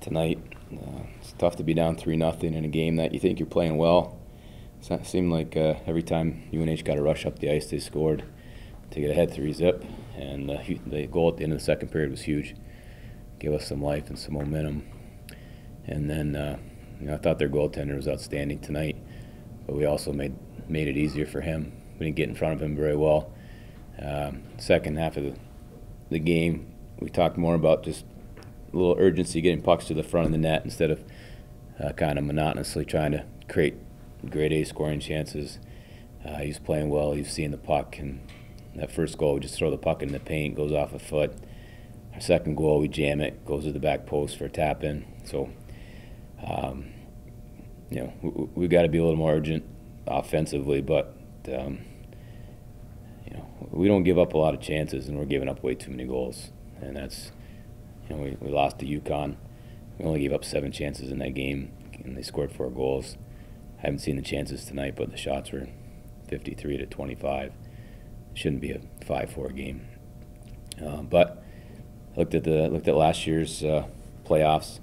tonight. It's tough to be down 3-0 in a game that you think you're playing well. It seemed like every time UNH got a rush up the ice, they scored to get ahead 3-zip. And the goal at the end of the second period was huge. Gave us some life and some momentum. And then I thought their goaltender was outstanding tonight, but we also made it easier for him. We didn't get in front of him very well. Second half of the game, we talked more about just a little urgency getting pucks to the front of the net instead of kind of monotonously trying to create grade A scoring chances. He was playing well. He was seeing the puck, and that first goal, we just throw the puck in the paint, goes off a foot. Our second goal, we jam it, goes to the back post for a tap in. So, we got to be a little more urgent offensively, but we don't give up a lot of chances, and we're giving up way too many goals. And that's, we lost to UConn. We only gave up 7 chances in that game, and they scored 4 goals. I haven't seen the chances tonight, but the shots were 53-25. It shouldn't be a 5-4 game. But I looked at last year's playoffs.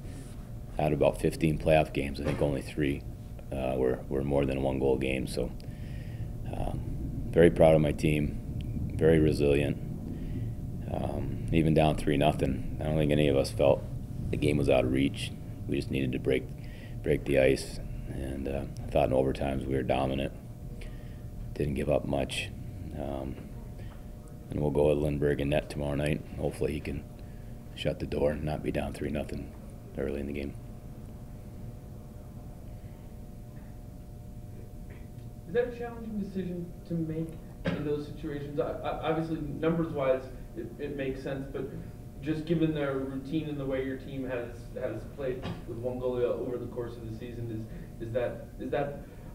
I had about 15 playoff games. I think only 3 were more than a 1-goal game. So very proud of my team. Very resilient. Even down 3-0, I don't think any of us felt the game was out of reach. We just needed to break the ice. And I thought in overtimes we were dominant. Didn't give up much. And we'll go at Lindbergh and net tomorrow night. Hopefully he can shut the door and not be down 3-0 early in the game. Is that a challenging decision to make in those situations? Obviously, numbers-wise, it makes sense, but just given their routine and the way your team has played with 1 goalie over the course of the season,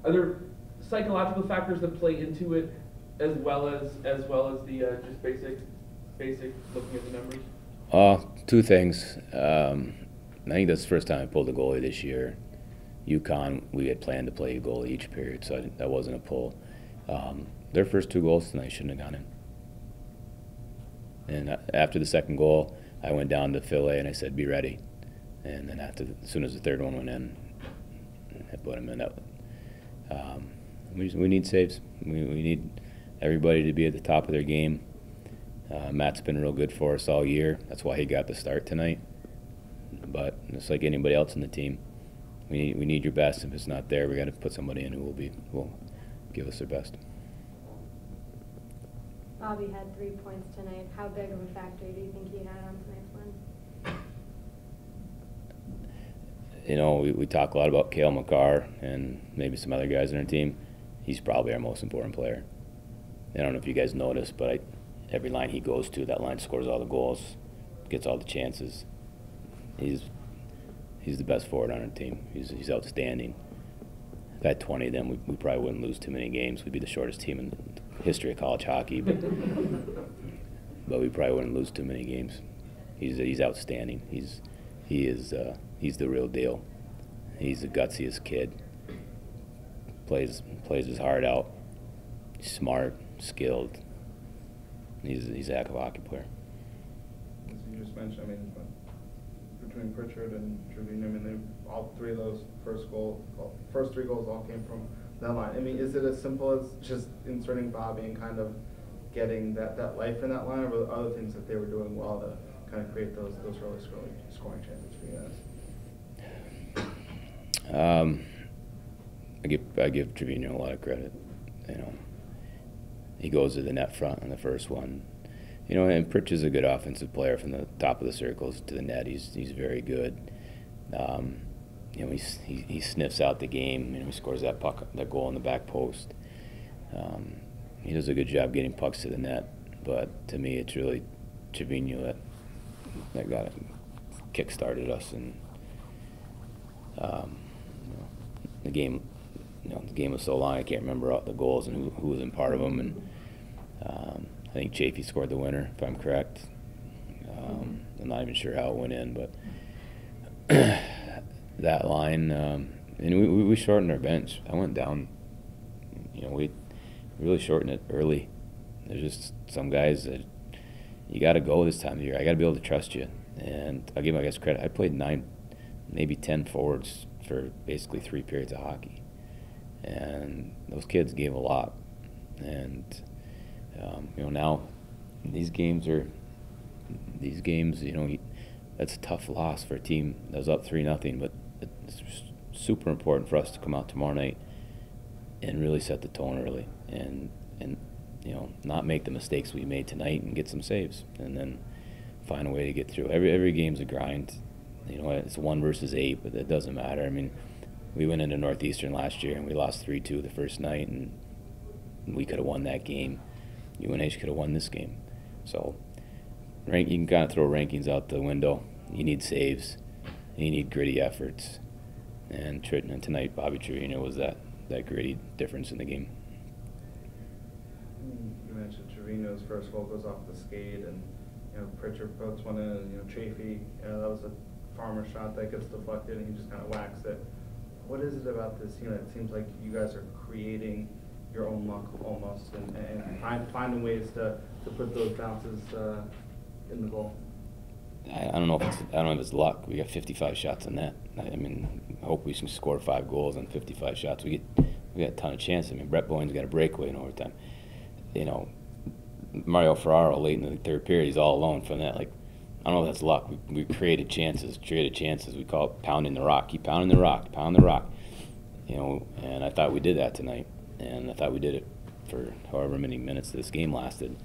are there psychological factors that play into it as well as the just basic looking at the numbers? 2 things. I think that's the first time I pulled a goalie this year. UConn, we had planned to play a goalie each period, so that wasn't a pull. Their first 2 goals tonight shouldn't have gone in. And after the second goal, I went down to Philly and I said, "Be ready." And then as soon as the third one went in, I put him in. We need saves. We need everybody to be at the top of their game. Matt's been real good for us all year. That's why he got the start tonight. But just like anybody else in the team, we need your best. If it's not there, we got to put somebody in who will give us their best. Bobby had 3 points tonight. How big of a factor do you think he had on tonight's win? We talk a lot about Cale McCarr and maybe some other guys on our team. He's probably our most important player. I don't know if you guys noticed, but every line he goes to, that line scores all the goals, gets all the chances. He's the best forward on our team. He's outstanding. If I had 20 of them, we probably wouldn't lose too many games. We'd be the shortest team in the history of college hockey, but we probably wouldn't lose too many games. He's outstanding. He's the real deal. He's the gutsiest kid. Plays his heart out. He's smart, skilled. He's a heck of a hockey player. As you just mentioned, between Pritchard and Trevino, all 3 of those first 3 goals all came from that line. Is it as simple as just inserting Bobby and kind of getting that life in that line, or were there other things that they were doing well to kind of create those early scoring chances for you guys? I give Trevino a lot of credit. He goes to the net front on the first one. And Pritch is a good offensive player from the top of the circles to the net. He's very good. He sniffs out the game. He scores that goal in the back post. He does a good job getting pucks to the net. But to me, it's really Trevino that got it, kick-started us, and the game. The game was so long I can't remember all the goals and who was in part of them. And I think Chafee scored the winner, if I'm correct. I'm not even sure how it went in, but that line, and we shortened our bench. I went down. We really shortened it early. There's just some guys that you got to go this time of year. I got to be able to trust you, and I'll give my guys credit. I played maybe 10 forwards for basically 3 periods of hockey. And those kids gave a lot. And, now these games, that's a tough loss for a team that was up 3-0, but it's super important for us to come out tomorrow night and really set the tone early and not make the mistakes we made tonight and get some saves and then find a way to get through. Every game's a grind. It's 1 versus 8, but it doesn't matter. I mean, we went into Northeastern last year and we lost 3-2 the first night, and we could have won that game. UNH could have won this game. So you can kind of throw rankings out the window. You need saves. You need gritty efforts. And tonight, Bobby Trevino was that gritty difference in the game. You mentioned Trevino's first goal goes off the skate, and Pritchard puts one in, and Chafee, that was a farmer shot that gets deflected, and he just kind of whacks it. What is it about this? It seems like you guys are creating your own luck almost, and finding ways to put those bounces in the goal. I don't know if it's luck. We got 55 shots in net. I hope we can score 5 goals on 55 shots. We got a ton of chances. Brett Boyne's got a breakaway in overtime. Mario Ferraro late in the third period, he's all alone from that. I don't know if that's luck. We created chances. We call it pounding the rock. Keep pounding the rock. Pound the rock. And I thought we did that tonight. And I thought we did it for however many minutes this game lasted.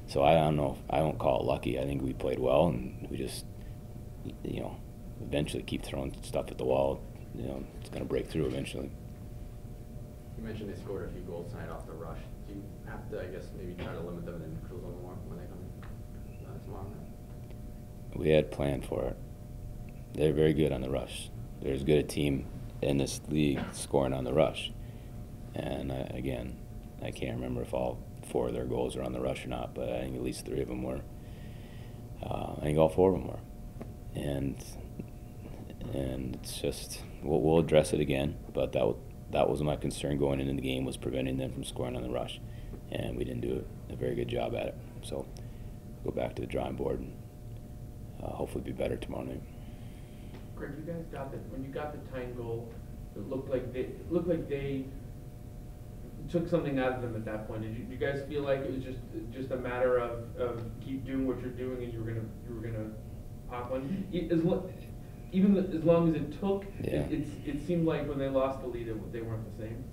So I don't know. I don't call it lucky. I think we played well, and we just, eventually keep throwing stuff at the wall. It's going to break through eventually. You mentioned they scored a few goals tonight off the rush. Do you have to, I guess, maybe try to limit them in the neutrals a little more when they come in tomorrow night? We had planned for it. They're very good on the rush. They're as good a team in this league scoring on the rush. And again, I can't remember if all 4 of their goals are on the rush or not, but I think at least 3 of them were. I think all 4 of them were. And it's just, we'll address it again, but that was my concern going into the game, was preventing them from scoring on the rush. And we didn't do a very good job at it. So go back to the drawing board and hopefully be better tomorrow night. Greg, you guys when you got the tying goal, it looked like they took something out of them at that point. Did you guys feel like it was just a matter of keep doing what you're doing, and you were gonna pop one? Even as long as it took, yeah. It seemed like when they lost the lead, they weren't the same.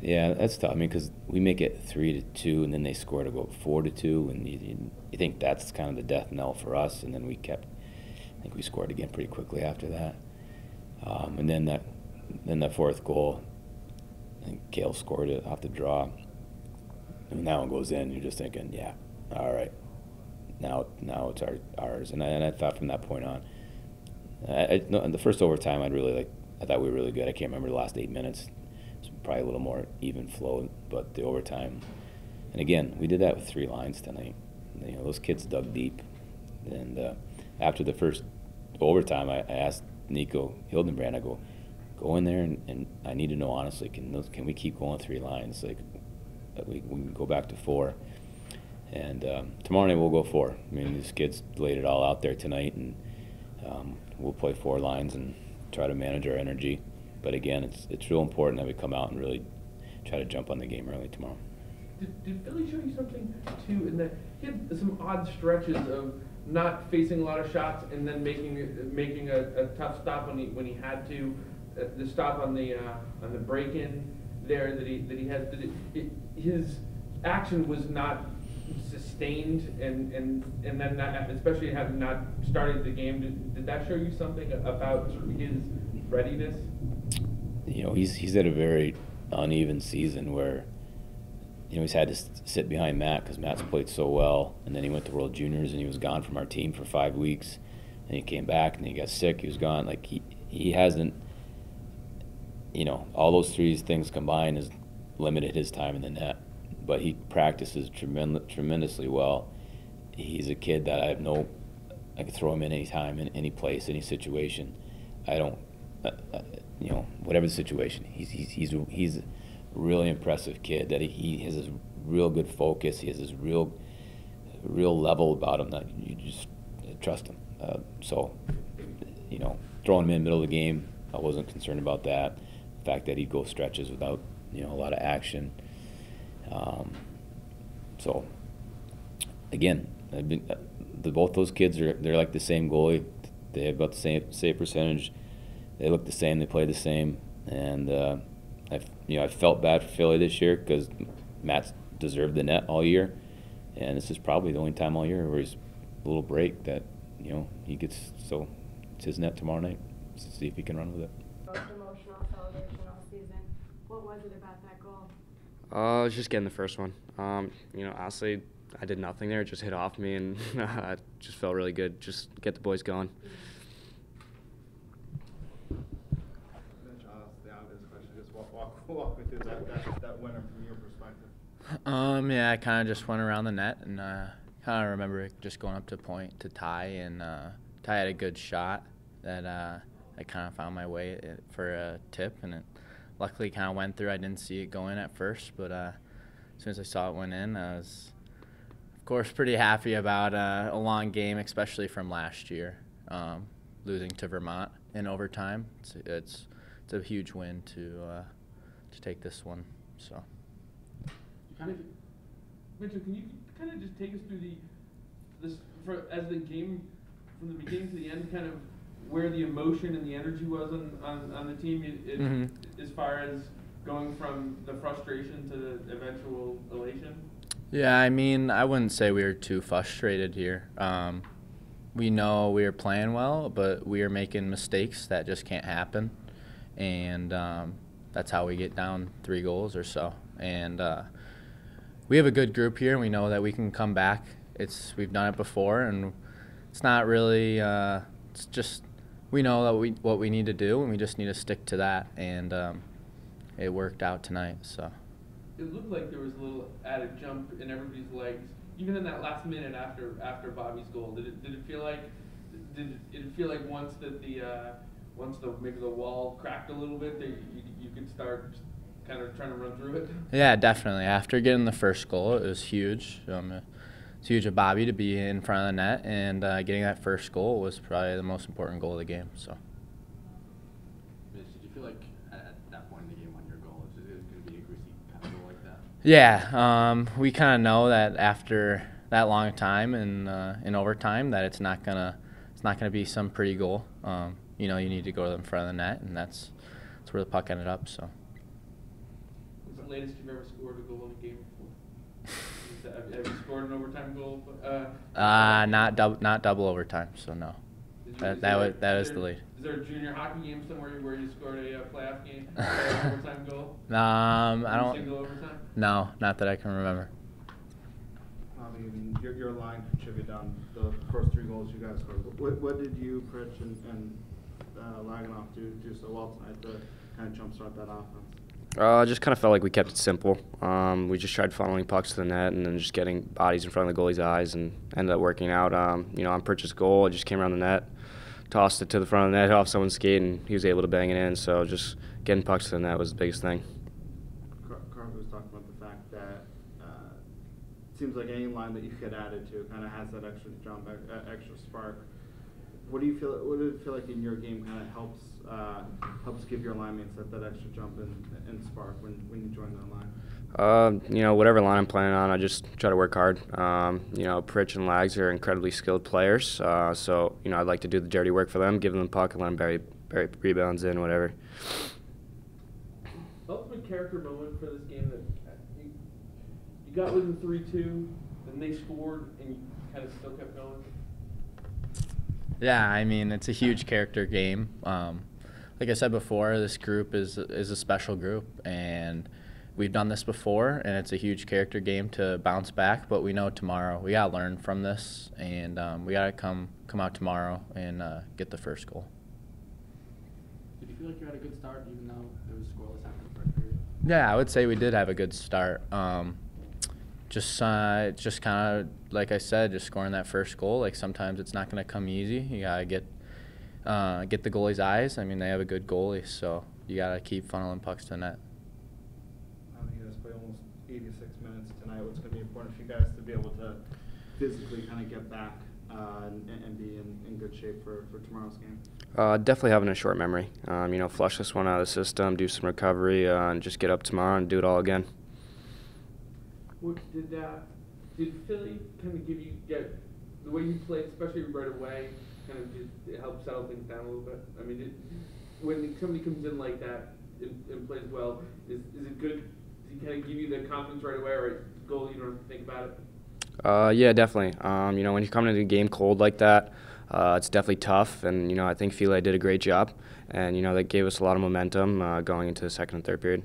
Yeah, that's tough. Because we make it 3-2, and then they score to go 4-2, and you think that's kind of the death knell for us. And then I think we scored again pretty quickly after that. And then that 4th goal, I think Gale scored it off the draw. And that one goes in. You're just thinking, yeah, all right, now it's ours. And I thought from that point on, in the first overtime, I thought we were really good. I can't remember the last 8 minutes. It's probably a little more even flow, but the overtime. And again, we did that with 3 lines tonight. Those kids dug deep. And after the first overtime, I asked Nico Hildenbrand, I go in there and I need to know honestly, can we keep going 3 lines? We can go back to 4. And tomorrow night we'll go 4. These kids laid it all out there tonight, and we'll play 4 lines and try to manage our energy. But again, it's real important that we come out and really try to jump on the game early tomorrow. Did Philly show you something too? In that he had some odd stretches of not facing a lot of shots and then making a tough stop when he had to. The stop on the break-in there that he had. His action was not sustained, and then especially having not started the game. Did that show you something about sort of his readiness? He's had a very uneven season where he's had to sit behind Matt because Matt's played so well, and then he went to World Juniors and he was gone from our team for 5 weeks, and he came back and he got sick. He was gone. He hasn't. All those 3 things combined has limited his time in the net. But he practices tremendously well. He's a kid that I could throw him in any time, in any place, any situation. I don't, whatever the situation. He's a really impressive kid. That he has this real good focus. He has this real level about him that you just trust him. So, throwing him in the middle of the game, I wasn't concerned about that. The fact that he'd go stretches without, a lot of action. So, again, both those kids they're like the same goalie. They have about the same save percentage. They look the same. They play the same. And I felt bad for Philly this year because Matt's deserved the net all year, and this is probably the only time all year where he's a little break that he gets. So it's his net tomorrow night. Let's see if he can run with it. Most emotional celebration all season. What was it about that goal? I was just getting the first one. Honestly, I did nothing there. It just hit off me, and it just felt really good. Just get the boys going. The obvious question, just walk me through that winner from your perspective. Yeah, I kind of just went around the net, and kind of remember just going up to point to Ty, and Ty had a good shot that I kind of found my way for a tip, and it luckily kind of went through. I didn't see it go in at first, but as soon as I saw it went in, I was, of course, pretty happy about a long game, especially from last year, losing to Vermont in overtime. It's a huge win to take this one. So. Mitchell, can you kind of just take us through as the game from the beginning to the end, kind of where the emotion and the energy was on the team, as far as going from the frustration to the eventual elation? Yeah, I mean, I wouldn't say we were too frustrated here. We know we were playing well, but we are making mistakes that just can't happen, and that's how we get down 3 goals or so. And we have a good group here, and we know that we can come back. We've done it before, and it's not really. It's just we know that what we need to do, and we just need to stick to that. And it worked out tonight. So. It looked like there was a little added jump in everybody's legs, even in that last minute after Bobby's goal. Did it feel like once maybe the wall cracked a little bit that you could start kind of trying to run through it? Yeah, definitely. After getting the first goal, it was huge. It's huge of Bobby to be in front of the net, and getting that first goal was probably the most important goal of the game. So. Did you feel like at that point in the game on your goal, is it going to be a greasy kind of goal like that? Yeah, we kind of know that after that long time in overtime that it's not gonna be some pretty goal. You need to go to the front of the net, and that's where the puck ended up. So. What's the latest you've ever scored a goal in a game before? Have you scored an overtime goal? Not double overtime. So no. That is the lead. Is there a junior hockey game somewhere where you scored a playoff game, an overtime goal? I don't. Single overtime? No, not that I can remember. I mean, your line contributed on the first 3 goals you guys scored. What did you, Pritch, and Laganoff do so well tonight to kind of jumpstart that offense? Just kind of felt like we kept it simple. We just tried funneling pucks to the net and then just getting bodies in front of the goalie's eyes, and ended up working out. On Pritch's goal, it just came around the net, tossed it to the front of the net, off someone's skate, and he was able to bang it in. So just getting pucks to the net was the biggest thing. Carl was talking about the fact that it seems like any line that you get added to kind of has that extra jump, extra spark. What do it feel like in your game kind of helps give your line mates that extra jump and spark when you join that line? Whatever line I'm playing on, I just try to work hard. Pritch and Lags are incredibly skilled players, so I'd like to do the dirty work for them, give them the puck and let them bury rebounds in, whatever. Ultimate character moment for this game that you got within 3-2, then they scored, and you kind of still kept going. Yeah, I mean, it's a huge character game. Like I said before, this group is a special group, and we've done this before, and it's a huge character game to bounce back. But we know tomorrow we gotta learn from this, and we gotta come out tomorrow and get the first goal. Did you feel like you had a good start, even though it was scoreless after the first period? Yeah, I would say we did have a good start. Just kind of like I said, just scoring that first goal. Like sometimes it's not going to come easy. You gotta get the goalie's eyes. I mean, they have a good goalie, so you gotta keep funneling pucks to the net. You guys play almost 86 minutes tonight. What's going to be important for you guys to be able to physically kind of get back and be in good shape for tomorrow's game? Definitely having a short memory. Flush this one out of the system, do some recovery, and just get up tomorrow and do it all again. What did Philly kind of give you the way you played, especially right away, kind of did it help settle things down a little bit? I mean, when somebody comes in like that and plays well, is it good? Does he kind of give you the confidence right away, or goal you don't have to think about it? Yeah, definitely. When you come into the game cold like that, it's definitely tough, and I think Philly did a great job, and that gave us a lot of momentum going into the second and third period.